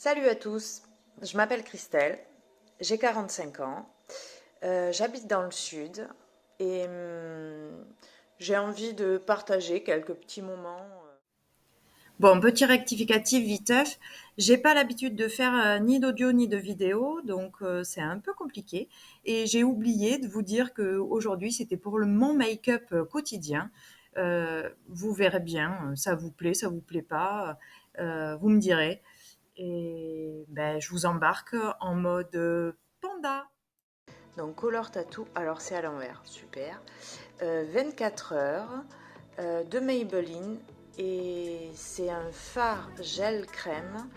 Salut à tous, je m'appelle Christelle, j'ai 45 ans, j'habite dans le sud et j'ai envie de partager quelques petits moments. Bon, petit rectificatif viteuf, j'ai pas l'habitude de faire ni d'audio ni de vidéo, donc c'est un peu compliqué. Et j'ai oublié de vous dire que aujourd'hui c'était pour mon make-up quotidien. Vous verrez bien, ça vous plaît pas, vous me direz. Et ben, je vous embarque en mode panda. Donc Color Tattoo, alors c'est à l'envers, super. 24 heures de Maybelline et c'est un fard gel crème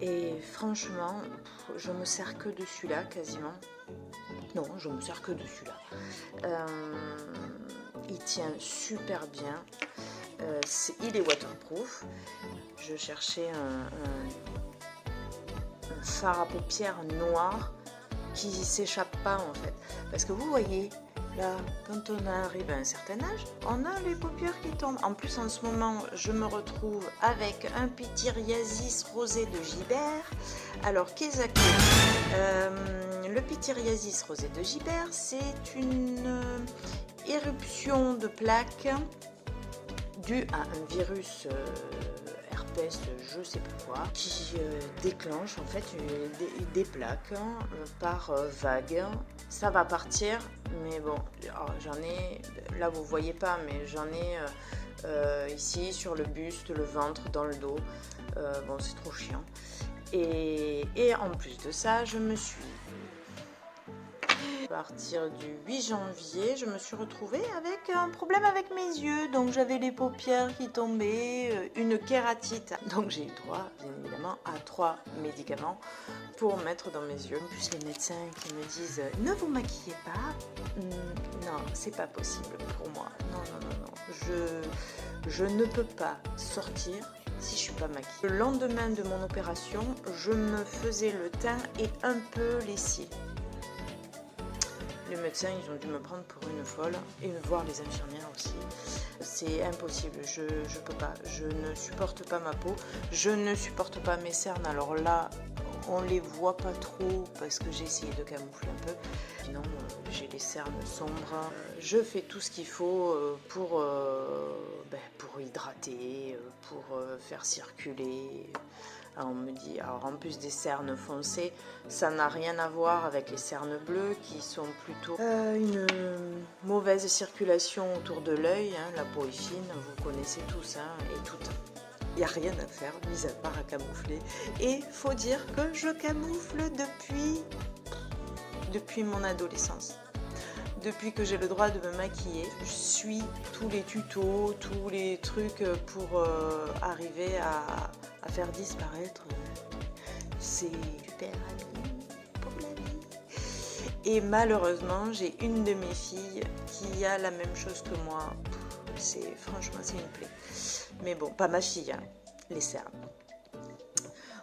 et franchement je me sers que de celui-là quasiment. Non, je me sers que de celui-là. Il tient super bien. Il est waterproof. Je cherchais un fard à paupières noir qui s'échappe pas en fait. Parce que vous voyez, là, quand on arrive à un certain âge, on a les paupières qui tombent. En plus, en ce moment, je me retrouve avec un pityriasis rosé de Gibert. Alors, qu'est-ce que le pityriasis rosé de Gibert, c'est une éruption de plaques due à un virus herpès, je sais pas quoi, qui déclenche en fait des plaques par vague. Ça va partir, mais bon, j'en ai, là vous voyez pas, mais j'en ai ici sur le buste, le ventre, dans le dos. Bon, c'est trop chiant. Et en plus de ça, je me suis à partir du 8 janvier, je me suis retrouvée avec un problème avec mes yeux. Donc j'avais les paupières qui tombaient, une kératite. Donc j'ai eu droit, bien évidemment, à 3 médicaments pour mettre dans mes yeux. En plus, les médecins qui me disent « Ne vous maquillez pas », non, c'est pas possible pour moi. Non, non, non, non. Je ne peux pas sortir si je suis pas maquillée. Le lendemain de mon opération, je me faisais le teint et un peu les cils. Les médecins, ils ont dû me prendre pour une folle et voir les infirmières aussi. C'est impossible, je peux pas, je ne supporte pas ma peau, je ne supporte pas mes cernes. Alors là, on les voit pas trop parce que j'ai essayé de camoufler un peu. Sinon, j'ai les cernes sombres. Je fais tout ce qu'il faut pour hydrater, pour faire circuler. Alors on me dit, alors en plus des cernes foncées, ça n'a rien à voir avec les cernes bleues qui sont plutôt une mauvaise circulation autour de l'œil. La peau est fine, vous connaissez tous et toutes. Il n'y a rien à faire, mis à part à camoufler. Et faut dire que je camoufle depuis mon adolescence. Depuis que j'ai le droit de me maquiller, je suis tous les tutos, tous les trucs pour arriver à faire disparaître ces super amis pour la vie. Et malheureusement, j'ai une de mes filles qui a la même chose que moi. Franchement, c'est une plaie. Mais bon, pas ma fille, hein, les cernes.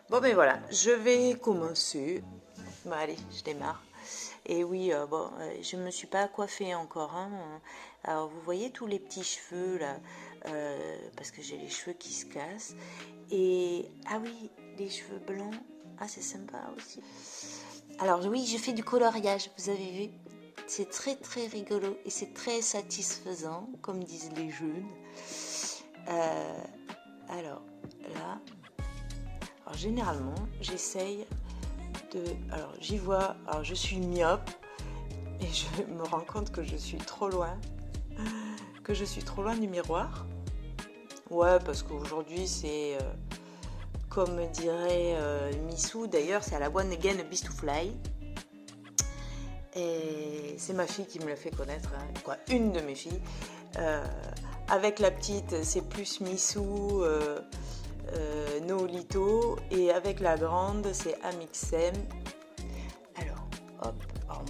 Bon, ben voilà, je vais commencer. Bon, allez, je démarre. Et oui, je me suis pas coiffée encore. Alors, vous voyez tous les petits cheveux là, parce que j'ai les cheveux qui se cassent. Et ah oui, les cheveux blancs, c'est sympa aussi. Alors oui, je fais du coloriage, vous avez vu? C'est très très rigolo et c'est très satisfaisant, comme disent les jeunes. Alors là, généralement, j'essaye alors j'y vois, alors je suis myope et je me rends compte que je suis trop loin du miroir. Ouais, parce qu'aujourd'hui c'est comme dirait Missou, d'ailleurs c'est à la one again a beast to fly. Et c'est ma fille qui me l'a fait connaître, une de mes filles. Avec la petite, c'est plus Missou, Nolito, et avec la grande c'est Amixem. Alors hop,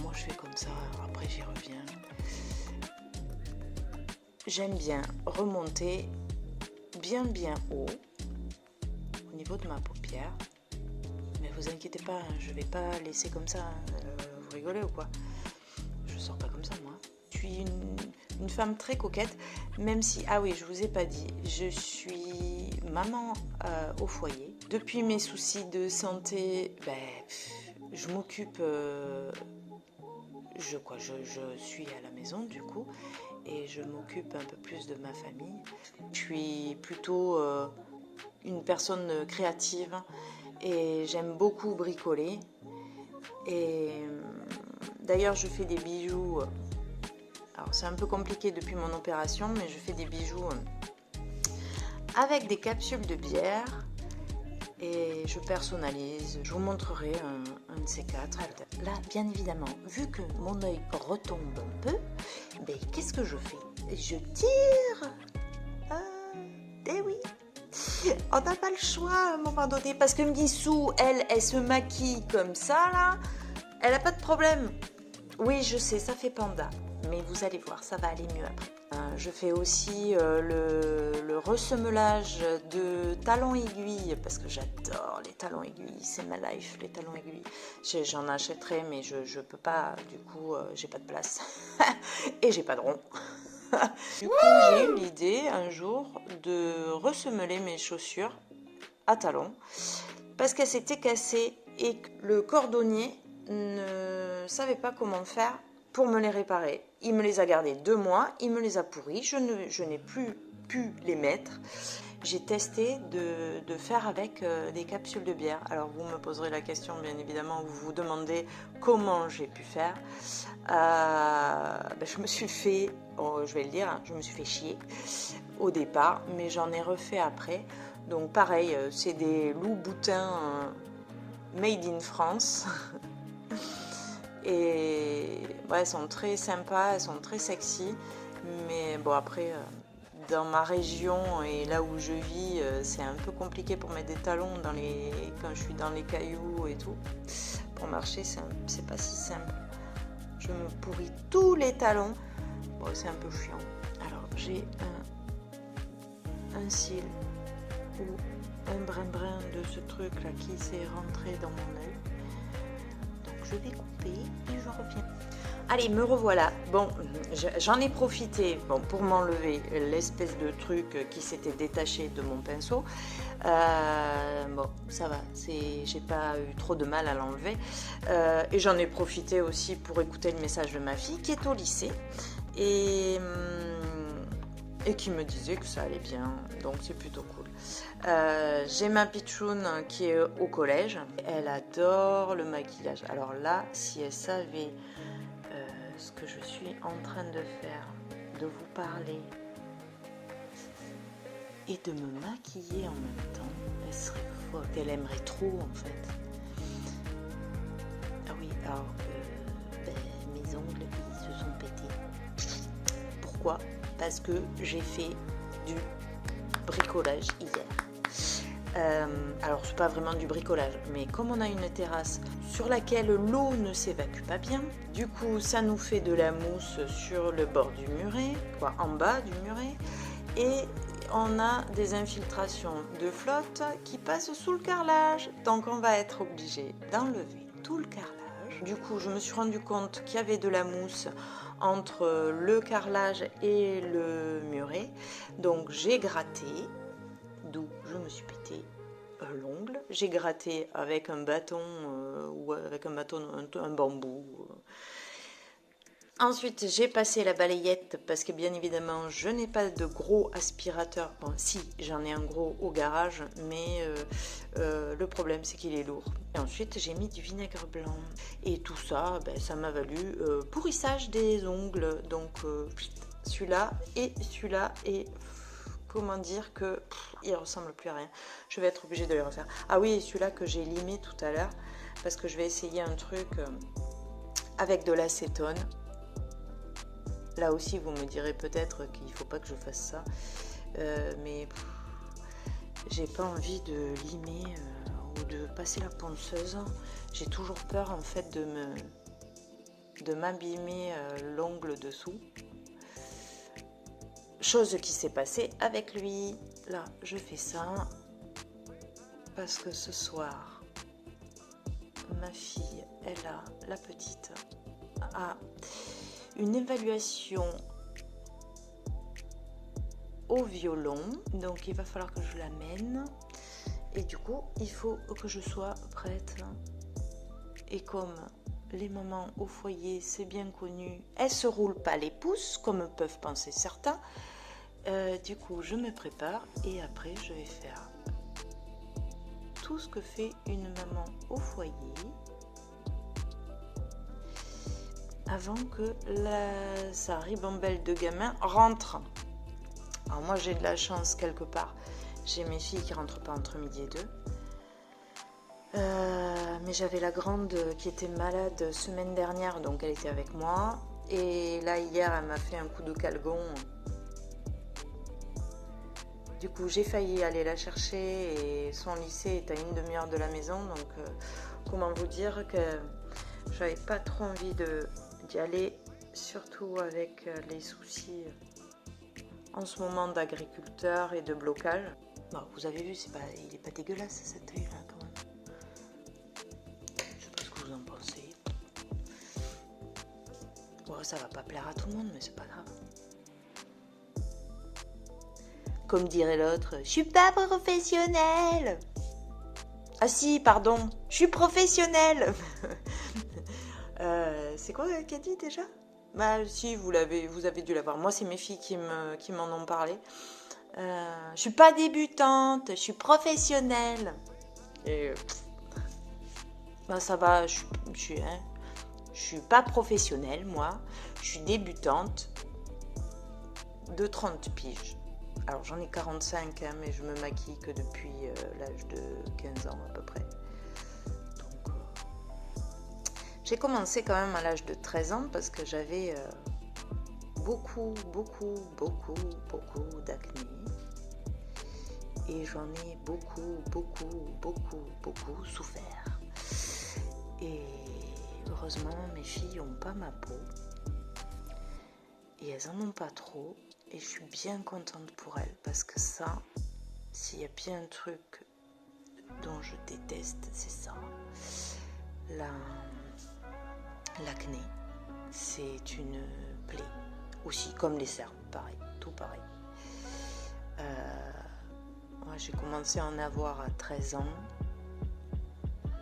moi je fais comme ça, après j'y reviens. J'aime bien remonter bien haut au niveau de ma paupière, mais vous inquiétez pas, je vais pas laisser comme ça, vous rigolez ou quoi? Je sors pas comme ça moi. Je suis une femme très coquette, même si, ah oui, je vous ai pas dit, je suis maman au foyer, Depuis mes soucis de santé, je m'occupe, je suis à la maison du coup, et je m'occupe un peu plus de ma famille. Je suis plutôt une personne créative et j'aime beaucoup bricoler. Et d'ailleurs, je fais des bijoux. Alors, c'est un peu compliqué depuis mon opération, mais je fais des bijoux avec des capsules de bière et je personnalise. Je vous montrerai un de ces quatre. Là, bien évidemment, vu que mon œil retombe un peu, qu'est-ce que je fais? Je tire. Eh oui, on n'a pas le choix à un moment donné, parce que Missou, elle se maquille comme ça, là. Elle n'a pas de problème. Oui, je sais, ça fait panda, mais vous allez voir, ça va aller mieux après. Je fais aussi le ressemelage de talons aiguilles, parce que j'adore les talons aiguilles, c'est ma life, les talons aiguilles. J'en achèterai, mais je peux pas, du coup, j'ai pas de place. Et j'ai pas de rond. Du coup, j'ai eu l'idée un jour de ressemeler mes chaussures à talons, parce qu'elles s'étaient cassées et que le cordonnier ne savait pas comment faire pour me les réparer. Il me les a gardées 2 mois, il me les a pourries, je n'ai plus pu les mettre. J'ai testé de faire avec des capsules de bière. Alors vous me poserez la question, bien évidemment, vous vous demandez comment j'ai pu faire. Je me suis fait, je vais le dire, je me suis fait chier au départ, mais j'en ai refait après. Donc pareil, c'est des loups-boutins made in France. Et elles sont très sympas, elles sont très sexy. Mais bon, après, dans ma région et là où je vis, c'est un peu compliqué pour mettre des talons quand je suis dans les cailloux et tout. Pour marcher, c'est pas si simple. Je me pourris tous les talons. Bon, c'est un peu chiant. Alors, j'ai un cil ou un brin de ce truc là qui s'est rentré dans mon œil. Donc je vais couper et je reviens. Allez, me revoilà. Bon, j'en ai profité pour m'enlever l'espèce de truc qui s'était détaché de mon pinceau. Bon, ça va, j'ai pas eu trop de mal à l'enlever. Et j'en ai profité aussi pour écouter le message de ma fille qui est au lycée et qui me disait que ça allait bien, donc c'est plutôt cool. J'ai ma pitchoun qui est au collège. Elle adore le maquillage. Alors là, si elle savait ce que je suis en train de faire, de vous parler et de me maquiller en même temps, elle serait folle. Elle aimerait trop en fait. Ah oui, alors mes ongles ils se sont pétés. Pourquoi? Parce que j'ai fait du bricolage hier. Alors c'est pas vraiment du bricolage, mais comme on a une terrasse sur laquelle l'eau ne s'évacue pas bien, du coup ça nous fait de la mousse sur le bord du muret, en bas du muret, et on a des infiltrations de flotte qui passent sous le carrelage, donc on va être obligé d'enlever tout le carrelage. Du coup je me suis rendu compte qu'il y avait de la mousse entre le carrelage et le muret, donc j'ai gratté, d'où je me suis pété l'ongle. J'ai gratté avec un bâton ou avec un bambou. Ensuite, j'ai passé la balayette parce que bien évidemment, je n'ai pas de gros aspirateur. Bon, si, j'en ai un gros au garage, mais le problème, c'est qu'il est lourd. Et ensuite, j'ai mis du vinaigre blanc. Et tout ça, ça m'a valu pourrissage des ongles. Donc, celui-là, et comment dire que il ressemble plus à rien. Je vais être obligée de les refaire. Ah oui, celui-là que j'ai limé tout à l'heure, parce que je vais essayer un truc avec de l'acétone. Là aussi, vous me direz peut-être qu'il ne faut pas que je fasse ça, mais j'ai pas envie de limer ou de passer la ponceuse. J'ai toujours peur en fait de m'abîmer l'ongle dessous. Chose qui s'est passée avec lui. Là, je fais ça parce que ce soir, ma fille, la petite, a une évaluation au violon. Donc, il va falloir que je l'amène. Et du coup, il faut que je sois prête. Et comme les mamans au foyer, c'est bien connu, elles se roulent pas les pouces, comme peuvent penser certains. Du coup, je me prépare et après, je vais faire tout ce que fait une maman au foyer avant que sa ribambelle de gamins rentre. Alors moi, j'ai de la chance quelque part. J'ai mes filles qui rentrent pas entre midi et 2. Mais j'avais la grande qui était malade semaine dernière, donc elle était avec moi. Et là, hier, elle m'a fait un coup de calgon. Du coup, j'ai failli aller la chercher et son lycée est à une demi-heure de la maison. Donc, comment vous dire que j'avais pas trop envie d'y aller, surtout avec les soucis en ce moment d'agriculteurs et de blocage. Bon, vous avez vu, il est pas dégueulasse cet œil là quand même. Je sais pas ce que vous en pensez. Bon, ça va pas plaire à tout le monde, mais c'est pas grave. Comme dirait l'autre, je suis pas professionnelle. Ah si, pardon, je suis professionnelle. C'est quoi qu'a dit déjà? Bah si, vous avez dû l'avoir. Moi, c'est mes filles qui m'en ont parlé. Je suis pas débutante, je suis professionnelle. Et bah ça va, je suis pas professionnelle, moi. Je suis débutante de 30 piges. Alors j'en ai 45, hein, mais je me maquille que depuis l'âge de 15 ans à peu près. Donc j'ai commencé quand même à l'âge de 13 ans parce que j'avais beaucoup d'acné. Et j'en ai beaucoup souffert. Et heureusement, mes filles n'ont pas ma peau. Et elles en ont pas trop. Et je suis bien contente pour elles. Parce que ça, s'il y a bien un truc dont je déteste, c'est ça. L'acné, c'est une plaie. Aussi, comme les cernes, pareil. Tout pareil. Moi, j'ai commencé à en avoir à 13 ans.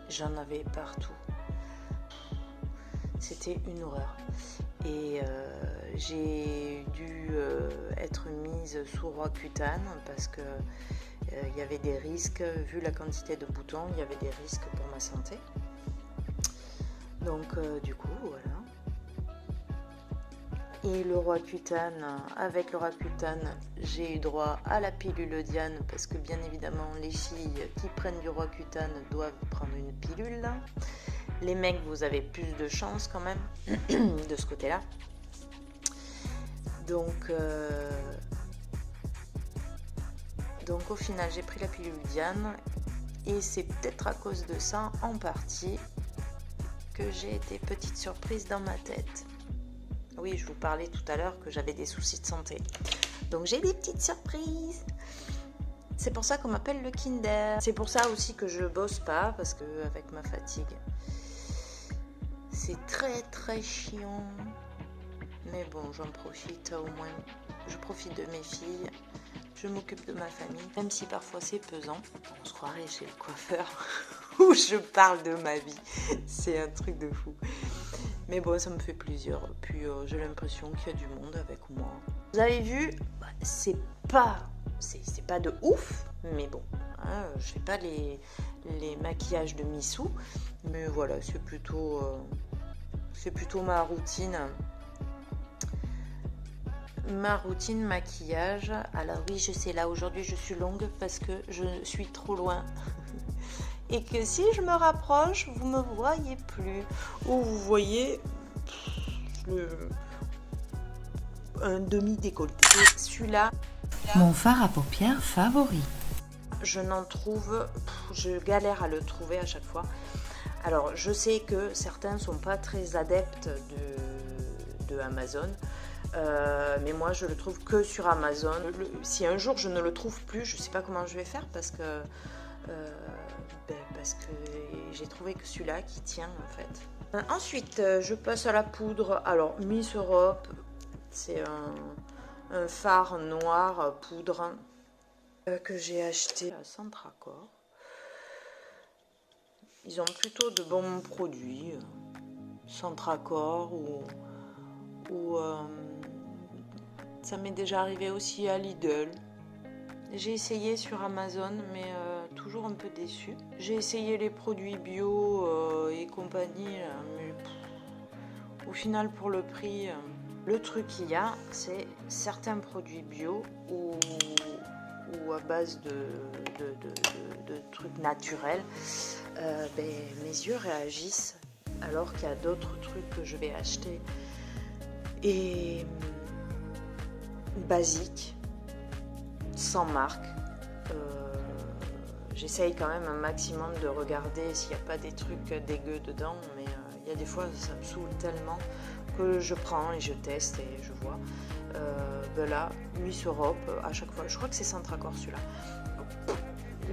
J'en avais partout. C'était une horreur. Et j'ai dû être mise sous Roaccutane parce que il y avait des risques, vu la quantité de boutons, il y avait des risques pour ma santé. Donc du coup, voilà. Et le Roaccutane, avec le Roaccutane, j'ai eu droit à la pilule Diane parce que bien évidemment, les filles qui prennent du Roaccutane doivent prendre une pilule. Les mecs, vous avez plus de chance quand même de ce côté-là. Donc au final, j'ai pris la pilule Diane et c'est peut-être à cause de ça, en partie, que j'ai été petite surprise dans ma tête. Oui, je vous parlais tout à l'heure que j'avais des soucis de santé. Donc j'ai des petites surprises. C'est pour ça qu'on m'appelle le Kinder. C'est pour ça aussi que je bosse pas, parce que avec ma fatigue, c'est très chiant. Mais bon, j'en profite au moins. Je profite de mes filles. Je m'occupe de ma famille, même si parfois c'est pesant. On se croirait chez le coiffeur où je parle de ma vie. C'est un truc de fou. Mais bon, ça me fait plaisir. Puis j'ai l'impression qu'il y a du monde avec moi. Vous avez vu, c'est pas de ouf, mais bon, hein, je fais pas les maquillages de Missou, mais voilà, c'est plutôt ma routine. Ma routine maquillage. Alors oui, je sais, là aujourd'hui je suis longue parce que je suis trop loin. Et que si je me rapproche, vous me voyez plus. Ou vous voyez un demi-décolleté. Celui-là, mon fard à paupières favori. je n'en trouve, je galère à le trouver à chaque fois. Alors je sais que certains ne sont pas très adeptes de Amazon. Mais moi je le trouve que sur Amazon. Si un jour je ne le trouve plus, je ne sais pas comment je vais faire parce que j'ai trouvé que celui-là qui tient en fait. Ensuite je passe à la poudre. Alors Miss Europe, c'est un fard noir poudre que j'ai acheté à Centracor. ils ont plutôt de bons produits, Centracor ou ça m'est déjà arrivé aussi à Lidl. J'ai essayé sur Amazon, mais toujours un peu déçue. J'ai essayé les produits bio et compagnie, mais au final, pour le prix, le truc qu'il y a, c'est certains produits bio ou à base de trucs naturels. Mes yeux réagissent alors qu'il y a d'autres trucs que je vais acheter et basiques, sans marque. J'essaye quand même un maximum de regarder s'il n'y a pas des trucs dégueux dedans, mais il y a des fois ça me saoule tellement que je prends et je teste et je vois. Là, Miss Europe, à chaque fois, je crois que c'est Centracor celui-là.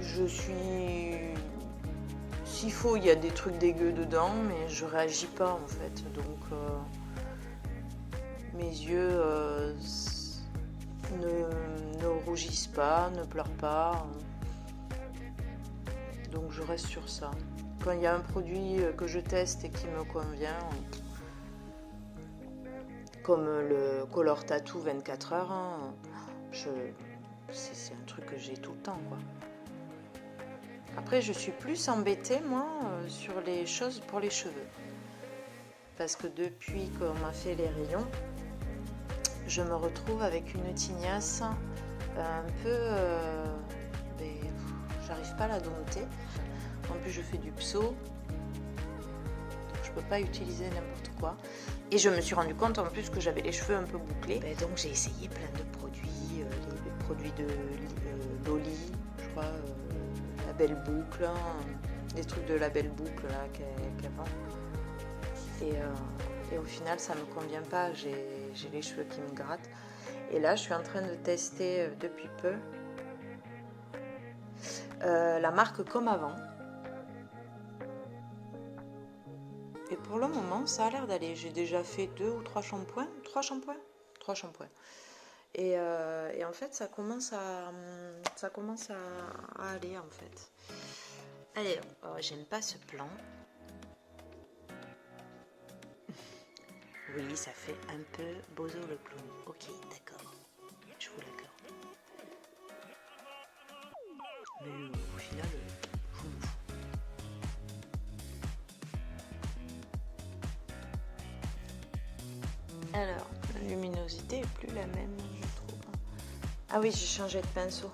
Je suis... S'il faut, il y a des trucs dégueux dedans, mais je réagis pas en fait. Donc mes yeux ne rougissent pas, ne pleurent pas. Donc je reste sur ça. Quand il y a un produit que je teste et qui me convient, comme le Color Tattoo 24 heures, hein, c'est un truc que j'ai tout le temps, quoi. Après, je suis plus embêtée, moi, sur les choses pour les cheveux. Parce que depuis qu'on m'a fait les rayons, je me retrouve avec une tignasse un peu... j'arrive pas à la dompter. En plus, je fais du pso. Donc, je peux pas utiliser n'importe quoi. Et je me suis rendu compte en plus que j'avais les cheveux un peu bouclés. Donc, j'ai essayé plein de produits. Les produits de Loli, je crois... la belle boucle, hein, des trucs de la belle boucle là qu'elle vend. Et au final, ça me convient pas. J'ai les cheveux qui me grattent. Et là, je suis en train de tester depuis peu la marque Comme Avant. Et pour le moment, ça a l'air d'aller. J'ai déjà fait 2 ou 3 shampoings. 3 shampoings. Et en fait, ça commence à aller en fait. Allez, oh, j'aime pas ce plan. Oui, ça fait un peu Bozo le clown. Ok, d'accord. Je vous l'accorde. Mais au final, je m'en fous. Alors, la luminosité est plus la même, je trouve. Ah oui, j'ai changé de pinceau.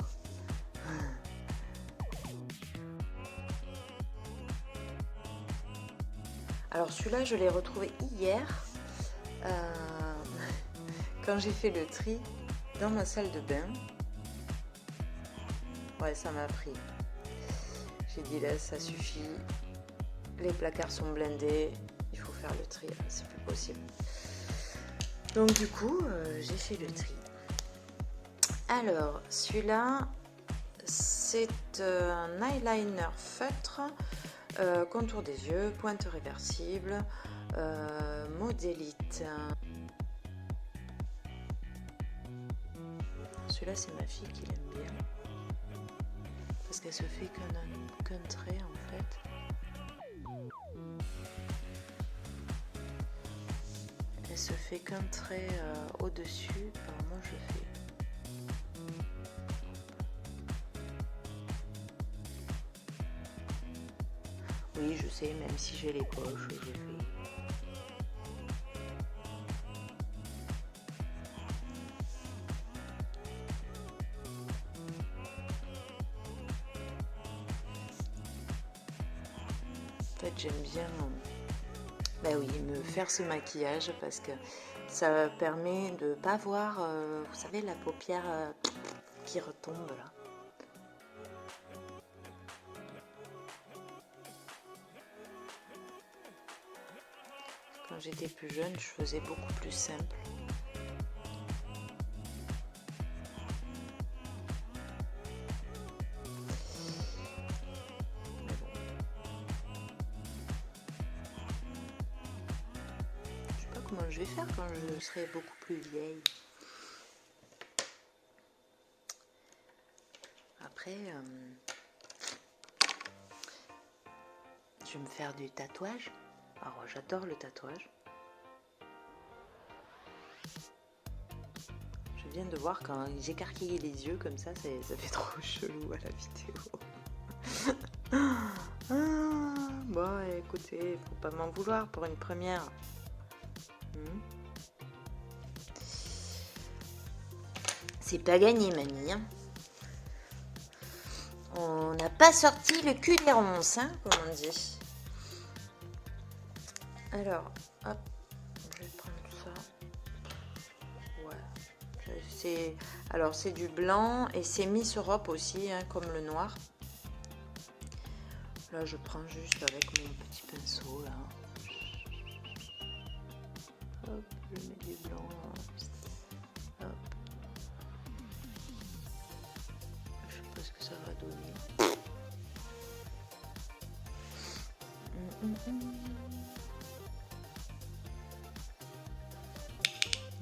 Alors celui-là, je l'ai retrouvé hier quand j'ai fait le tri dans ma salle de bain. Ouais, ça m'a pris. J'ai dit là, ça suffit. Les placards sont blindés. Il faut faire le tri. C'est plus possible. Donc du coup, j'ai fait le tri. Alors, celui-là, c'est un eyeliner feutre. Contour des yeux, pointe réversible, modélite. Celui-là, c'est ma fille qui l'aime bien. Parce qu'elle se fait qu'un trait en fait. Elle se fait qu'un trait au-dessus. Alors moi, je fais. Oui, je sais, même si j'ai les poches, je fais. En fait, j'aime bien me faire ce maquillage parce que ça permet de pas voir, vous savez, la paupière qui retombe là. Quand j'étais plus jeune, je faisais beaucoup plus simple. Je sais pas comment je vais faire quand je serai beaucoup plus vieille. Après, je vais me faire du tatouage. Alors, j'adore le tatouage. Je viens de voir quand j'écarquillais les yeux comme ça fait trop chelou à la vidéo. Bon, écoutez, faut pas m'en vouloir pour une première. C'est pas gagné, mamie. Hein. On n'a pas sorti le cul des ronces, hein, comme on dit. Alors, hop, je vais prendre ça. Ouais. Alors, c'est du blanc et c'est Miss Europe aussi, hein, comme le noir. Là, je prends juste avec mon petit pinceau, là. Hop, je mets du blanc, là. Hop. Je sais pas ce que ça va donner.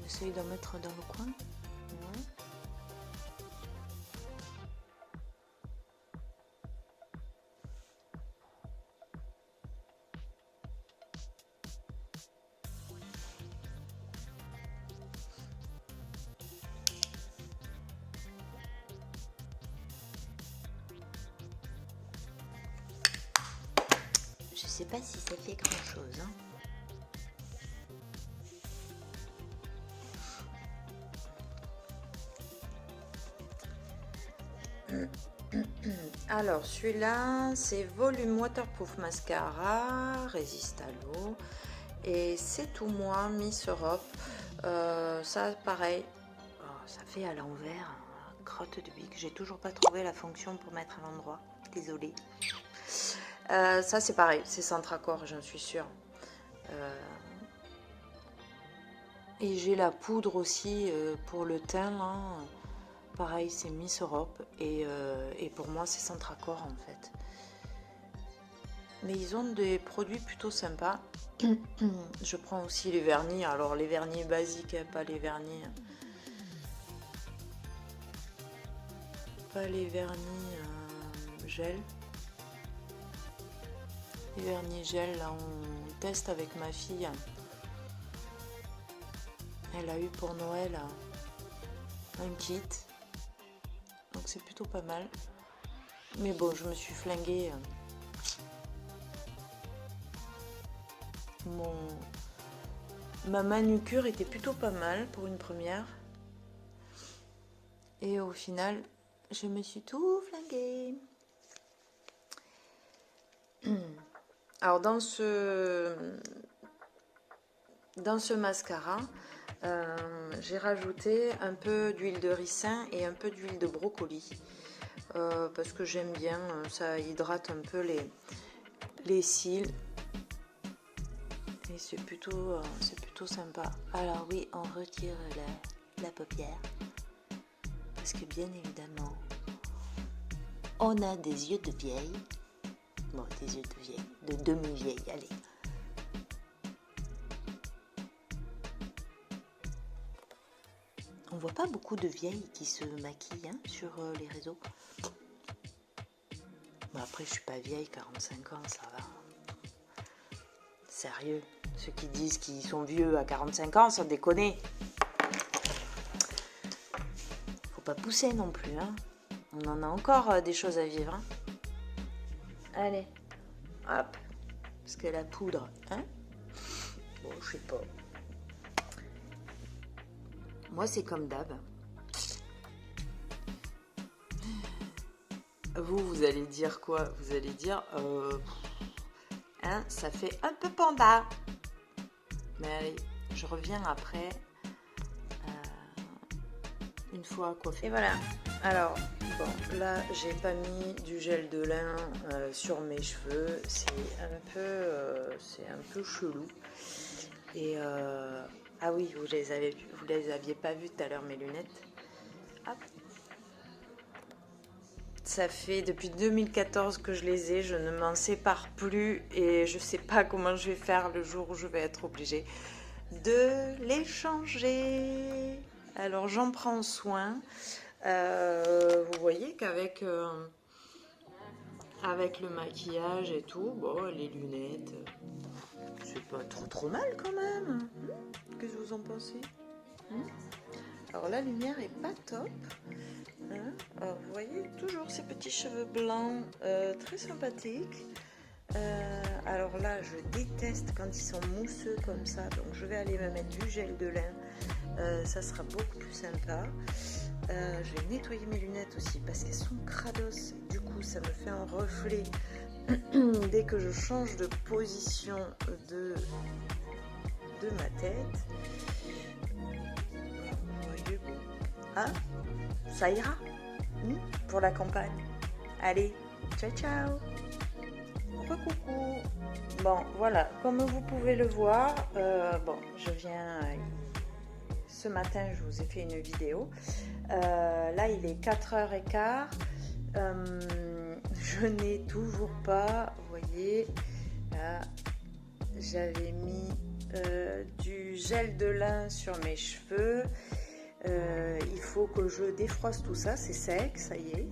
On essaye d'en mettre dans le coin. Ouais. Je sais pas si ça fait grand chose, hein. Alors celui-là c'est Volume Waterproof Mascara, résiste à l'eau et c'est tout moi Miss Europe. Ça pareil, ça fait à l'envers, crotte de bique. J'ai toujours pas trouvé la fonction pour mettre à l'endroit, désolée. Ça c'est pareil, c'est Centracor, j'en suis sûre. Et j'ai la poudre aussi pour le teint là. Pareil, c'est Miss Europe et pour moi c'est Centracor en fait. Mais ils ont des produits plutôt sympas. Je prends aussi les vernis, alors les vernis basiques, pas les vernis. Pas les vernis gel. Les vernis gel, là on teste avec ma fille. Elle a eu pour Noël un kit. Donc c'est plutôt pas mal. Mais bon, je me suis flinguée. Ma manucure était plutôt pas mal pour une première. Et au final, je me suis tout flinguée. Alors dans ce mascara, j'ai rajouté un peu d'huile de ricin et un peu d'huile de brocoli parce que j'aime bien, ça hydrate un peu les cils et c'est plutôt sympa. Alors oui, on retire la paupière parce que bien évidemment on a des yeux de vieille, bon des yeux de vieille, de demi-vieille, allez. On voit pas beaucoup de vieilles qui se maquillent hein, sur les réseaux. Bon, après, je suis pas vieille, 45 ans, ça va. Sérieux, ceux qui disent qu'ils sont vieux à 45 ans, sans déconner. Faut pas pousser non plus, hein. On en a encore des choses à vivre. Hein. Allez, hop. Parce que la poudre, hein. Bon, je sais pas. Moi, c'est comme d'hab. Vous allez dire quoi? Vous allez dire, hein, ça fait un peu panda. Mais allez, je reviens après, une fois coiffée. Et voilà. Alors, bon, là, j'ai pas mis du gel de lin sur mes cheveux. C'est un peu chelou. Et ah oui, vous les aviez pas vues tout à l'heure, mes lunettes. Hop. Ça fait depuis 2014 que je les ai, je ne m'en sépare plus et je sais pas comment je vais faire le jour où je vais être obligée de les changer. Alors j'en prends soin. Vous voyez qu'avec avec le maquillage et tout. Bon, les lunettes, c'est pas trop mal quand même. Qu'est-ce que vous en pensez? Alors la lumière est pas top. Alors, vous voyez toujours ces petits cheveux blancs, très sympathiques. Alors là, je déteste quand ils sont mousseux comme ça, donc je vais aller me mettre du gel de lin. Ça sera beaucoup plus sympa. Je vais nettoyer mes lunettes aussi parce qu'elles sont crados. Du coup, ça me fait un reflet dès que je change de position de ma tête. Vous voyez, bon. Ah, ça ira pour la campagne. Allez, ciao ciao. Coucou. Bon, voilà, comme vous pouvez le voir, je viens... ce matin, je vous ai fait une vidéo. Là, il est 4h15. Je n'ai toujours pas, vous voyez, là, j'avais mis du gel de lin sur mes cheveux. Il faut que je défroisse tout ça, c'est sec, ça y est.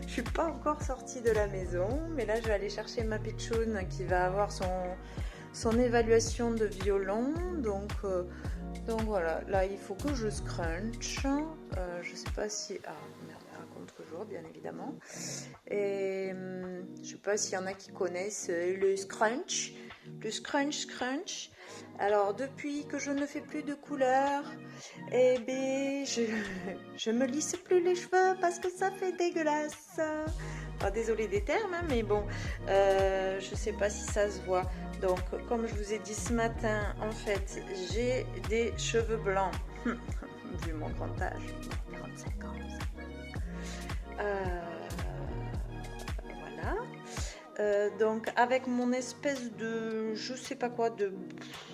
Je suis pas encore sortie de la maison, mais là je vais aller chercher ma pitchoune qui va avoir son évaluation de violon. Donc voilà, là il faut que je scrunch. Je sais pas si... Ah merde, elle raconte toujours, bien évidemment. Et je sais pas s'il y en a qui connaissent le scrunch. Le scrunch. Alors depuis que je ne fais plus de couleurs, eh bien je me lisse plus les cheveux parce que ça fait dégueulasse. Enfin, désolée des termes, hein, mais bon, je sais pas si ça se voit. Donc comme je vous ai dit ce matin, en fait j'ai des cheveux blancs, vu mon grand âge, 45 ans. Voilà. Donc avec mon espèce de je sais pas quoi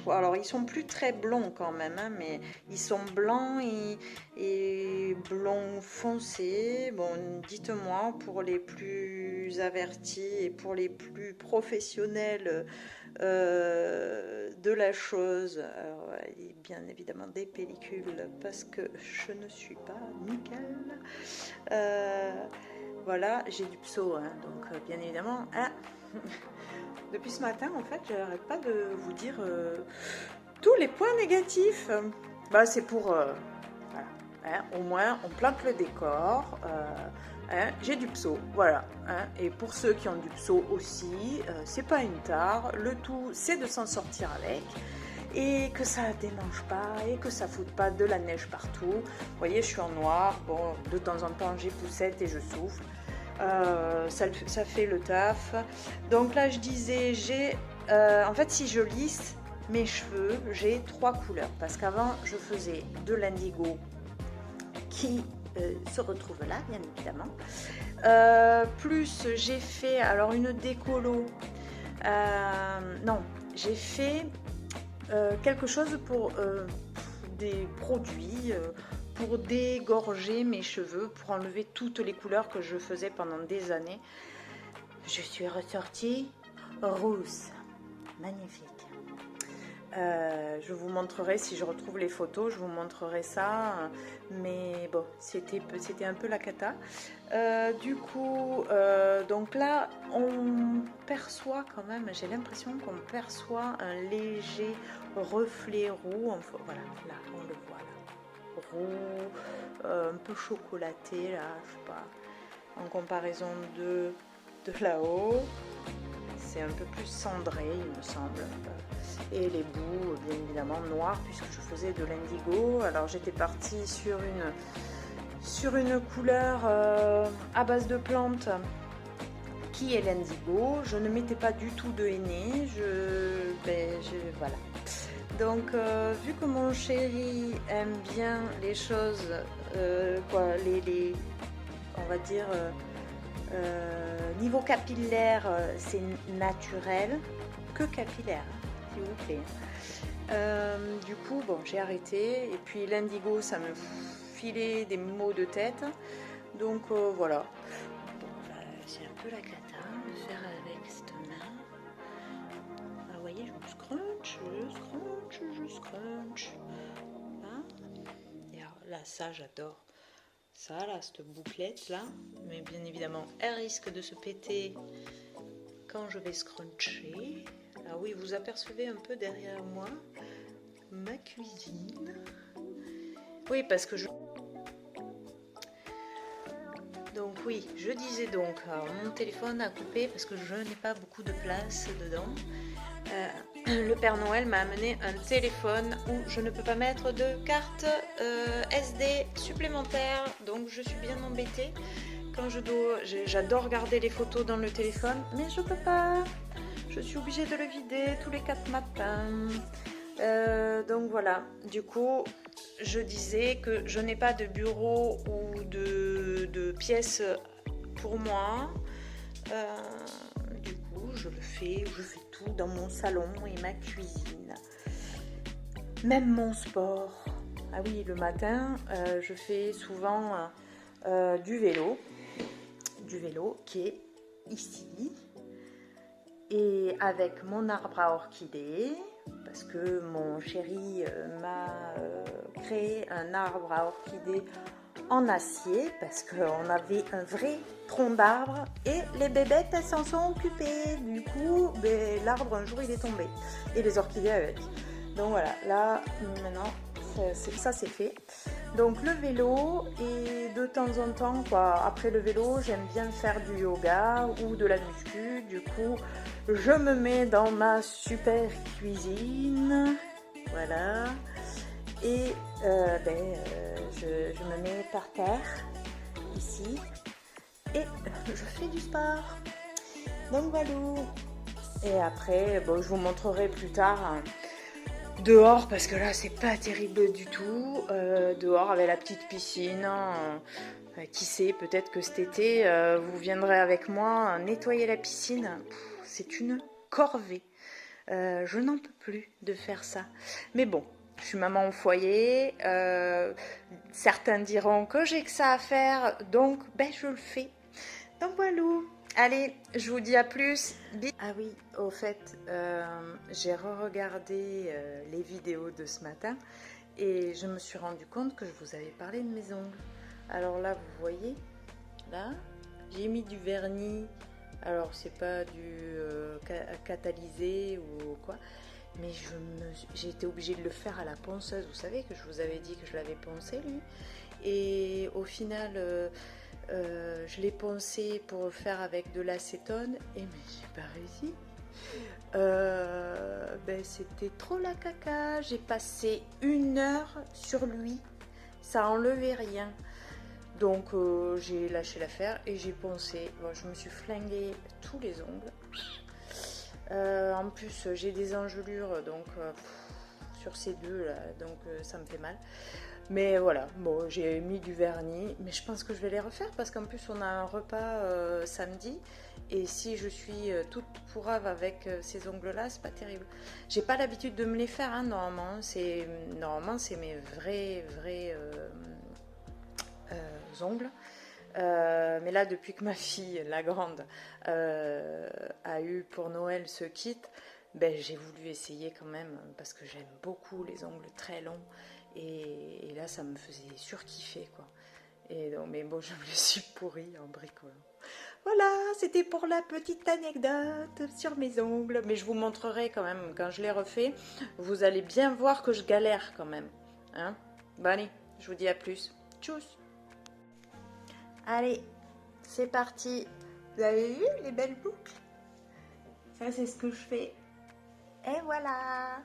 alors ils sont plus très blonds quand même hein, mais ils sont blancs et blonds foncés. Bon, dites-moi pour les plus avertis et pour les plus professionnels de la chose. Alors, bien évidemment des pellicules parce que je ne suis pas nickel. Voilà, j'ai du pso, hein, donc bien évidemment. Hein. Depuis ce matin, en fait, je n'arrête pas de vous dire tous les points négatifs. Bah, c'est pour... voilà, hein, au moins, on plante le décor. Hein, j'ai du pso, voilà. Hein, et pour ceux qui ont du pso aussi, c'est pas une tare. Le tout, c'est de s'en sortir avec. Et que ça démange pas et que ça foute pas de la neige partout. Vous voyez, je suis en noir. Bon, de temps en temps, j'ai poussette et je souffle. Ça fait le taf. Donc là, je disais, en fait, si je lisse mes cheveux, j'ai 3 couleurs. Parce qu'avant, je faisais de l'indigo qui se retrouve là, bien évidemment. Plus, j'ai fait alors une décolo. Non, j'ai fait... quelque chose pour des produits pour dégorger mes cheveux, pour enlever toutes les couleurs que je faisais pendant des années. Je suis ressortie rousse, magnifique. Je vous montrerai, si je retrouve les photos, je vous montrerai ça, mais bon, c'était un peu la cata. Du coup, donc là, on perçoit quand même, j'ai l'impression qu'on perçoit un léger reflet roux. Voilà, là, on le voit là, roux, un peu chocolaté, là, je sais pas, en comparaison de là-haut. C'est un peu plus cendré, il me semble. Et les bouts, bien évidemment, noirs, puisque je faisais de l'indigo. Alors j'étais partie sur une couleur à base de plantes qui est l'indigo. Je ne mettais pas du tout de henné. Voilà. Donc, vu que mon chéri aime bien les choses, on va dire... niveau capillaire, c'est naturel, que capillaire, s'il vous plaît. Du coup, bon, j'ai arrêté. Et puis l'indigo, ça me filait des maux de tête. Donc voilà. Bon, c'est un peu la cata de faire avec cette main. Vous voyez, je me scrunch. Hein? Et alors, là, ça, j'adore. ça là, cette bouclette là, mais bien évidemment elle risque de se péter quand je vais scruncher. Ah oui, vous apercevez un peu derrière moi ma cuisine. Oui, parce que donc oui, je disais donc, alors, mon téléphone a coupé parce que je n'ai pas beaucoup de place dedans. Le Père Noël m'a amené un téléphone où je ne peux pas mettre de carte SD supplémentaire, donc je suis bien embêtée. Quand j'adore regarder les photos dans le téléphone, mais je peux pas. Je suis obligée de le vider tous les 4 matins. Donc voilà, du coup, je disais que je n'ai pas de bureau ou de pièces pour moi. Du coup, je fais tout dans mon salon et ma cuisine. Même mon sport. Ah oui, le matin, je fais souvent du vélo. Du vélo qui est ici. Et avec mon arbre à orchidées, parce que mon chéri m'a créé un arbre à orchidées en acier, parce qu'on avait un vrai tronc d'arbre et les bébêtes elles s'en sont occupées. Du coup, l'arbre un jour il est tombé et les orchidées avec. Donc voilà, là maintenant ça c'est fait. Donc le vélo, et de temps en temps, après le vélo, j'aime bien faire du yoga ou de la muscu. Du coup, je me mets dans ma super cuisine. Voilà. Et je me mets par terre, ici. Et je fais du sport. Donc voilà. Et après, je vous montrerai plus tard dehors, parce que là c'est pas terrible du tout. Dehors avec la petite piscine. Qui sait, peut-être que cet été vous viendrez avec moi nettoyer la piscine. C'est une corvée. Je n'en peux plus de faire ça. Mais bon, je suis maman au foyer. Certains diront que j'ai que ça à faire, donc je le fais. Donc voilà. Allez, je vous dis à plus. Ah oui, au fait, j'ai re-regardé les vidéos de ce matin et je me suis rendu compte que je vous avais parlé de mes ongles. Alors là, vous voyez, là, j'ai mis du vernis. Alors, c'est pas du catalysé ou quoi, mais j'ai été obligée de le faire à la ponceuse. Vous savez que je vous avais dit que je l'avais poncé, lui. Et au final, je l'ai poncé pour le faire avec de l'acétone, et mais j'ai pas réussi. C'était trop la caca. J'ai passé 1 heure sur lui, ça enlevait rien. Donc j'ai lâché l'affaire et j'ai poncé. Je me suis flingué tous les ongles. En plus j'ai des engelures donc sur ces deux là, donc ça me fait mal. Mais voilà, bon, j'ai mis du vernis, mais je pense que je vais les refaire parce qu'en plus on a un repas samedi. Et si je suis toute pourrave avec ces ongles-là, c'est pas terrible. J'ai pas l'habitude de me les faire, hein, normalement. Normalement, c'est mes vrais ongles. Mais là, depuis que ma fille, la grande, a eu pour Noël ce kit, j'ai voulu essayer quand même parce que j'aime beaucoup les ongles très longs. Et là, ça me faisait surkiffer, quoi. Et donc, mais bon, je me les suis pourrie en bricolant. Voilà, c'était pour la petite anecdote sur mes ongles. Mais je vous montrerai quand même quand je les refais. Vous allez bien voir que je galère quand même. Hein? Bon allez, je vous dis à plus. Tchuss! Allez, c'est parti. Vous avez vu les belles boucles? Ça, c'est ce que je fais. Et voilà!